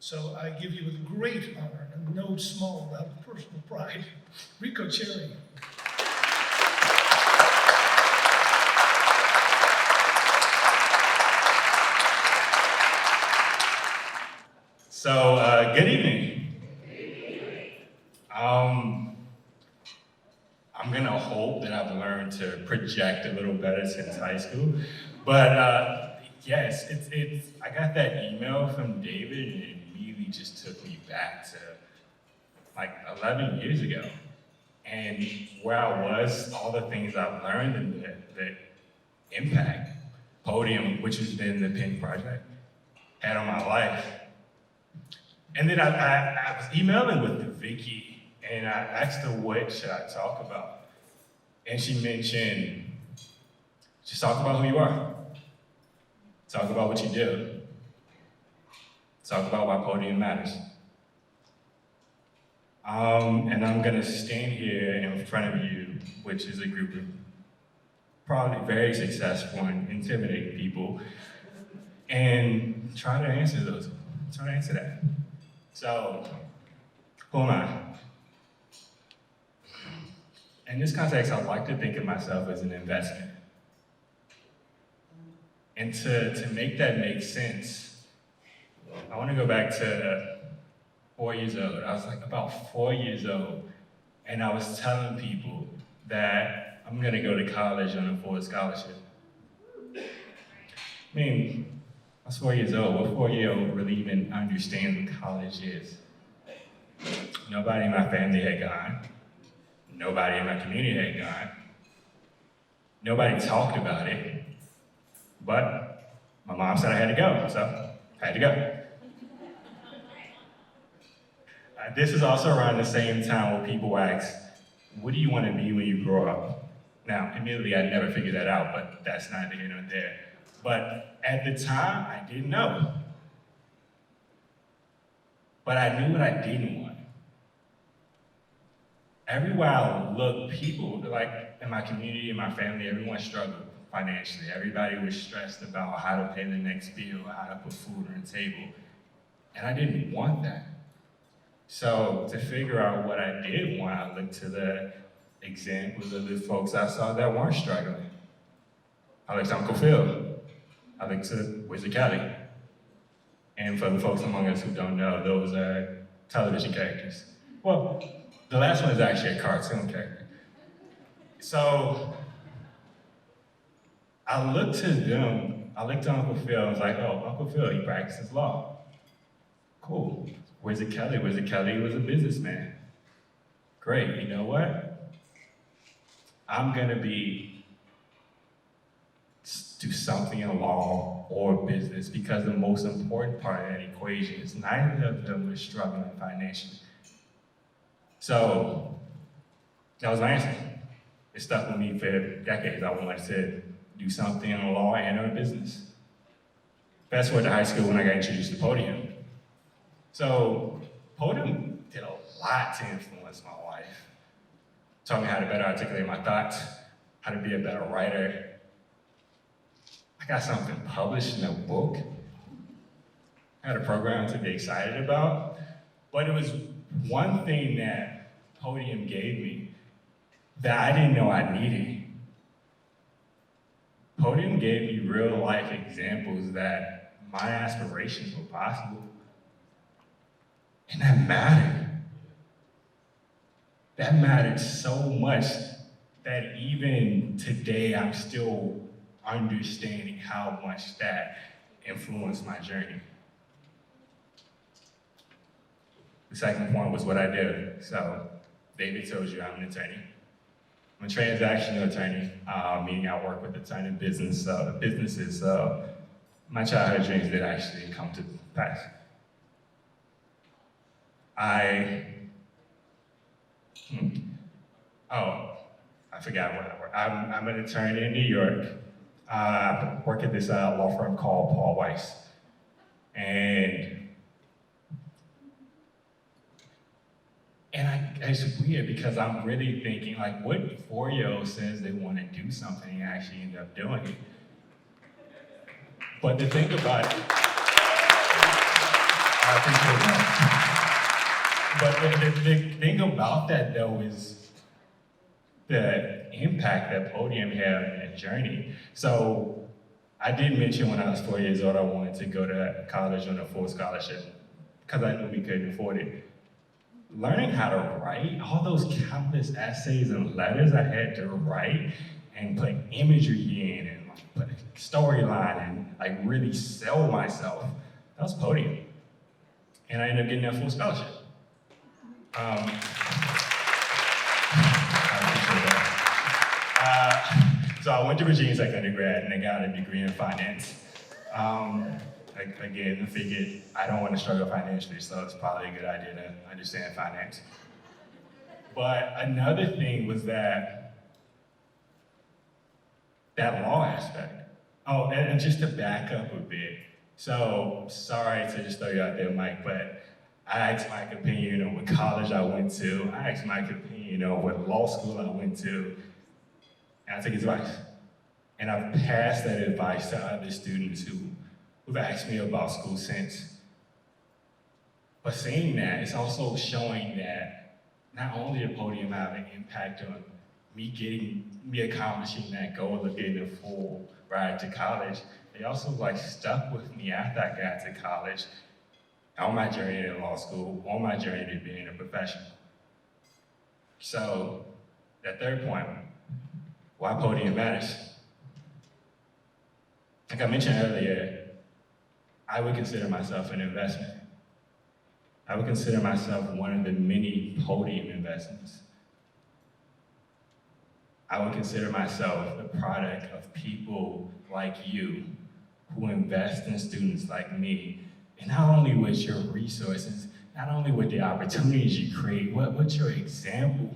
So I give you with great honor and no small amount of personal pride, Reco Cherry. So, good evening. I'm gonna hope that I've learned to project a little better since high school. But yes, I got that email from David and it immediately just took me back to like 11 years ago. And where I was, all the things I've learned and the impact Podium, which has been the PIN project, had on my life. And then I was emailing with Vicky, and I asked her, what should I talk about? And she mentioned, just talk about who you are. Talk about what you do. Talk about why Podium matters. And I'm gonna stand here in front of you, which is a group of probably very successful and intimidating people, and try to answer that. So, who am I? In this context, I like to think of myself as an investment. And to make that make sense, I want to go back to 4 years old. I was like about 4 years old, and I was telling people that I'm gonna go to college on a full scholarship. I mean, I was 4 years old. What 4-year-old really even understands what college is? Nobody in my family had gone. Nobody in my community had gone. Nobody talked about it. But my mom said I had to go, so I had to go. This is also around the same time where people ask, what do you want to be when you grow up? Now, admittedly, I never figured that out, but that's neither here nor there. But at the time, I didn't know. But I knew what I didn't want. Everywhere I looked, people, like in my community, in my family, everyone struggled financially. Everybody was stressed about how to pay the next bill, how to put food on the table. And I didn't want that. So to figure out what I did want, I looked to the examples of the folks I saw that weren't struggling. I looked to Uncle Phil. I looked to Wizard Kelly. And for the folks among us who don't know, those are television characters. Well, the last one is actually a cartoon character. So I looked to them, I looked to Uncle Phil, and was like, oh, Uncle Phil, he practices law. Cool. Wizard Kelly was a businessman. Great, you know what? I'm gonna do something in law or business because the most important part of that equation is neither of them were struggling financially. So that was my answer. It stuck with me for decades. I wanted to do something in law and or business. Fast forward to high school when I got introduced to Podium. So Podium did a lot to influence my life. Taught me how to better articulate my thoughts, how to be a better writer. I got something published in a book. I had a program to be excited about, but it was one thing that Podium gave me that I didn't know I needed. Podium gave me real life examples that my aspirations were possible. And that mattered. That mattered so much that even today I'm still understanding how much that influenced my journey. The second point was what I did. So David told you I'm an attorney. I'm a transactional attorney, meaning I work with attorney businesses. So my childhood dreams did actually come to pass. I forgot what I work. I'm an attorney in New York. I work at this law firm called Paul Weiss. And it's weird because I'm really thinking, like, what 4-year-old says they want to do something and actually end up doing it? But the thing about it, I appreciate that. But the thing about that though is the impact that Podium had on that journey. So I did mention when I was 4 years old, I wanted to go to college on a full scholarship because I knew we couldn't afford it. Learning how to write, all those countless essays and letters I had to write and put imagery in and put a storyline and like really sell myself, that was Podium. And I ended up getting that full scholarship. I appreciate that. So I went to Virginia Tech undergrad and I got a degree in finance. Again, I figured I don't want to struggle financially, so it's probably a good idea to understand finance. But another thing was that law aspect. Oh, and just to back up a bit, so sorry to just throw you out there, Mike, but I asked Mike's opinion on what college I went to. I asked Mike's opinion on what law school I went to, and I took his advice. And I've passed that advice to other students who've asked me about school since. But saying that, it's also showing that not only did Podium have an impact on me accomplishing that goal of getting a full ride to college, they also stuck with me after I got to college, on my journey to law school, on my journey to being a professional. So, that third point, why Podium matters. Like I mentioned earlier, I would consider myself an investment. I would consider myself one of the many Podium investments. I would consider myself the product of people like you who invest in students like me, and not only with your resources, not only with the opportunities you create, what's your example?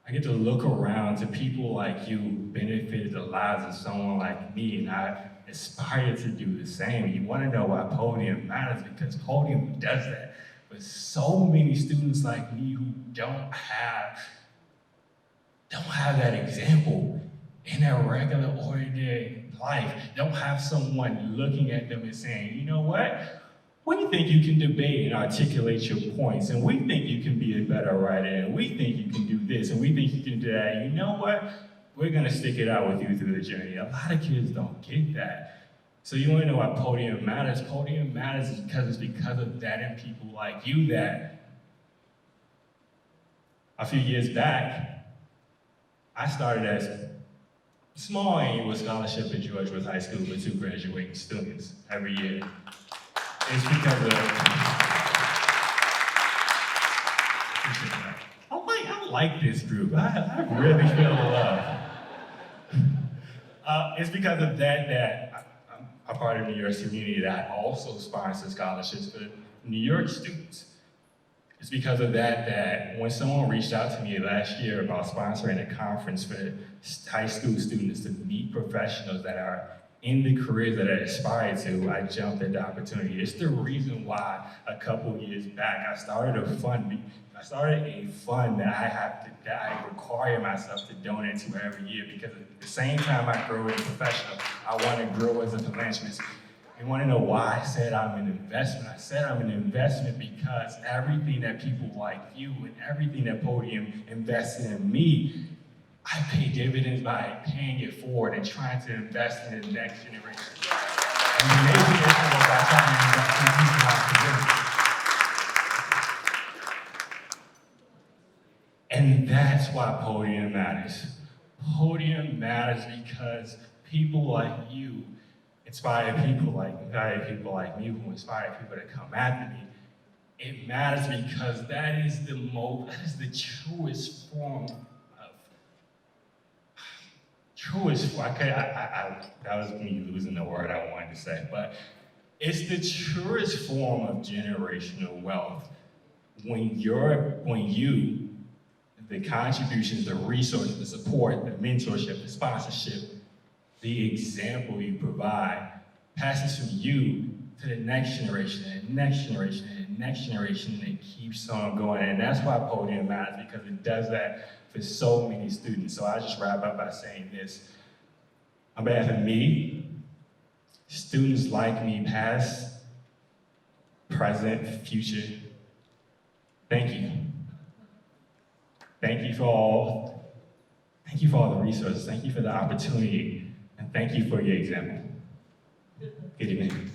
I get to look around to people like you who benefited the lives of someone like me, and I aspire to do the same. You want to know why Podium matters? Because Podium does that. But so many students like me who don't have that example in their regular, ordinary life, don't have someone looking at them and saying, you know what? We think you can debate and articulate your points, and we think you can be a better writer, and we think you can do this, and we think you can do that. And you know what? We're gonna stick it out with you through the journey. A lot of kids don't get that. So you wanna know why Podium matters? Podium matters because it's because of that and people like you that a few years back, I started as a small annual scholarship at George Woods High School for 2 graduating students every year. It's because of, I like this group. I really feel the love. It's because of that I'm a part of the New York community that also sponsors scholarships for New York students. It's because of that when someone reached out to me last year about sponsoring a conference for high school students to meet professionals that are in the careers that I aspire to, I jumped at the opportunity. It's the reason why a couple years back I started a fund that I require myself to donate to every year, because at the same time I grow as a professional, I want to grow as a philanthropist. You want to know why I said I'm an investment? I said I'm an investment because everything that people like you and everything that Podium invested in me, I pay dividends by paying it forward and trying to invest in the next generation. And you may be able by trying to invest in people like you. And that's why Podium matters. Podium matters because people like you inspire people like me who inspire people to come after me. It matters because that is the truest form of, that was me losing the word I wanted to say, but it's the truest form of generational wealth when you, the contributions, the resources, the support, the mentorship, the sponsorship, the example you provide passes from you to the next generation, and the next generation, and the next generation, and it keeps on going. And that's why Podium matters, because it does that for so many students. So I'll just wrap up by saying this. On behalf of me, students like me, past present, future. Thank you. Thank you for all the resources. Thank you for the opportunity. And thank you for your example. Good evening.